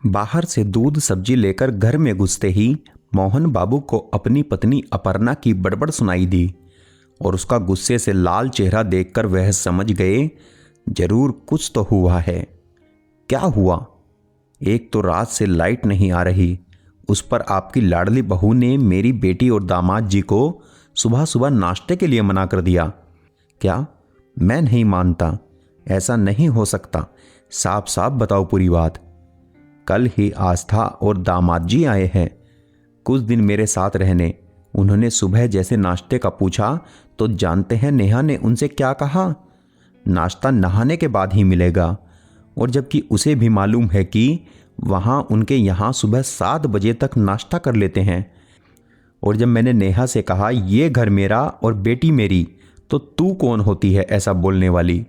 बाहर से दूध सब्जी लेकर घर में घुसते ही मोहन बाबू को अपनी पत्नी अपर्णा की बड़बड़ सुनाई दी और उसका गुस्से से लाल चेहरा देखकर वह समझ गए जरूर कुछ तो हुआ है। क्या हुआ? एक तो रात से लाइट नहीं आ रही, उस पर आपकी लाडली बहू ने मेरी बेटी और दामाद जी को सुबह सुबह नाश्ते के लिए मना कर दिया। क्या? मैं नहीं मानता, ऐसा नहीं हो सकता। साफ साफ बताओ पूरी बात। कल ही आस्था और दामाद जी आए हैं कुछ दिन मेरे साथ रहने। उन्होंने सुबह जैसे नाश्ते का पूछा तो जानते हैं नेहा ने उनसे क्या कहा? नाश्ता नहाने के बाद ही मिलेगा, और जबकि उसे भी मालूम है कि वहाँ उनके यहाँ सुबह 7 बजे तक नाश्ता कर लेते हैं। और जब मैंने नेहा से कहा ये घर मेरा और बेटी मेरी, तो तू कौन होती है ऐसा बोलने वाली?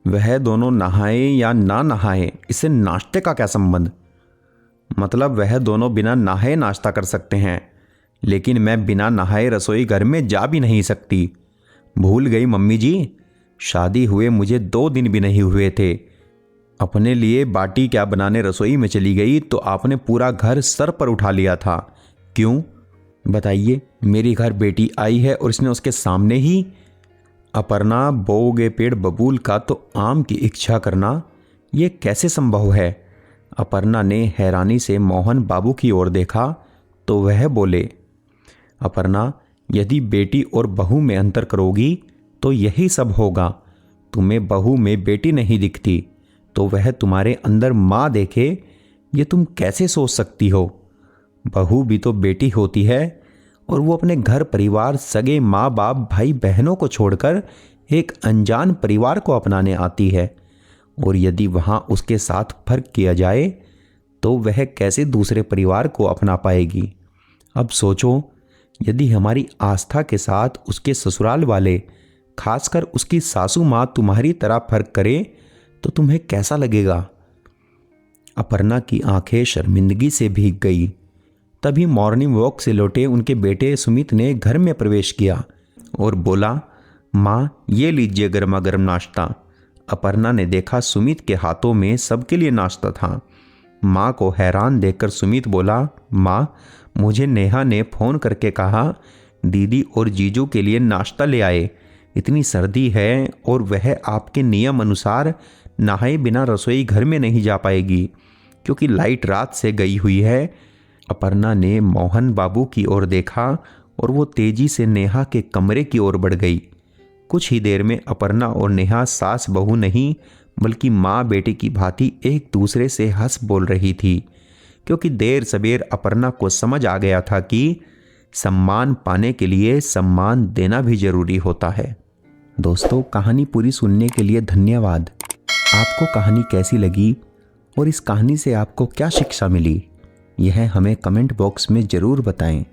वह दोनों नहाए या ना नहाए, इससे नाश्ते का क्या संबंध? मतलब वह दोनों बिना नहाए नाश्ता कर सकते हैं, लेकिन मैं बिना नहाए रसोई घर में जा भी नहीं सकती। भूल गई मम्मी जी, शादी हुए मुझे 2 दिन भी नहीं हुए थे। अपने लिए बाटी क्या बनाने रसोई में चली गई तो आपने पूरा घर सर पर उठा लिया था। क्यों बताइए? मेरी घर बेटी आई है और इसने उसके सामने ही। अपर्णा, बोओगे पेड़ बबूल का तो आम की इच्छा करना, ये कैसे संभव है? अपर्णा ने हैरानी से मोहन बाबू की ओर देखा तो वह बोले, अपर्णा, यदि बेटी और बहू में अंतर करोगी तो यही सब होगा। तुम्हें बहू में बेटी नहीं दिखती तो वह तुम्हारे अंदर माँ देखे, ये तुम कैसे सोच सकती हो? बहू भी तो बेटी होती है, और वो अपने घर परिवार, सगे माँ बाप, भाई बहनों को छोड़कर एक अनजान परिवार को अपनाने आती है। और यदि वहाँ उसके साथ फर्क किया जाए तो वह कैसे दूसरे परिवार को अपना पाएगी? अब सोचो, यदि हमारी आस्था के साथ उसके ससुराल वाले, खासकर उसकी सासू माँ तुम्हारी तरह फर्क करे तो तुम्हें कैसा लगेगा? अपर्णा की आंखें शर्मिंदगी से भीग गई। तभी मॉर्निंग वॉक से लौटे उनके बेटे सुमित ने घर में प्रवेश किया और बोला, माँ ये लीजिए गर्मा गर्म नाश्ता। अपर्णा ने देखा सुमित के हाथों में सबके लिए नाश्ता था। माँ को हैरान देखकर सुमित बोला, माँ, मुझे नेहा ने फ़ोन करके कहा दीदी और जीजू के लिए नाश्ता ले आए। इतनी सर्दी है और वह आपके नियम अनुसार नहाए बिना रसोई घर में नहीं जा पाएगी क्योंकि लाइट रात से गई हुई है। अपर्णा ने मोहन बाबू की ओर देखा और वो तेजी से नेहा के कमरे की ओर बढ़ गई। कुछ ही देर में अपर्णा और नेहा सास बहू नहीं बल्कि माँ बेटे की भांति एक दूसरे से हंस बोल रही थी, क्योंकि देर सबेर अपर्णा को समझ आ गया था कि सम्मान पाने के लिए सम्मान देना भी जरूरी होता है। दोस्तों, कहानी पूरी सुनने के लिए धन्यवाद। आपको कहानी कैसी लगी और इस कहानी से आपको क्या शिक्षा मिली, यह हमें कमेंट बॉक्स में ज़रूर बताएं।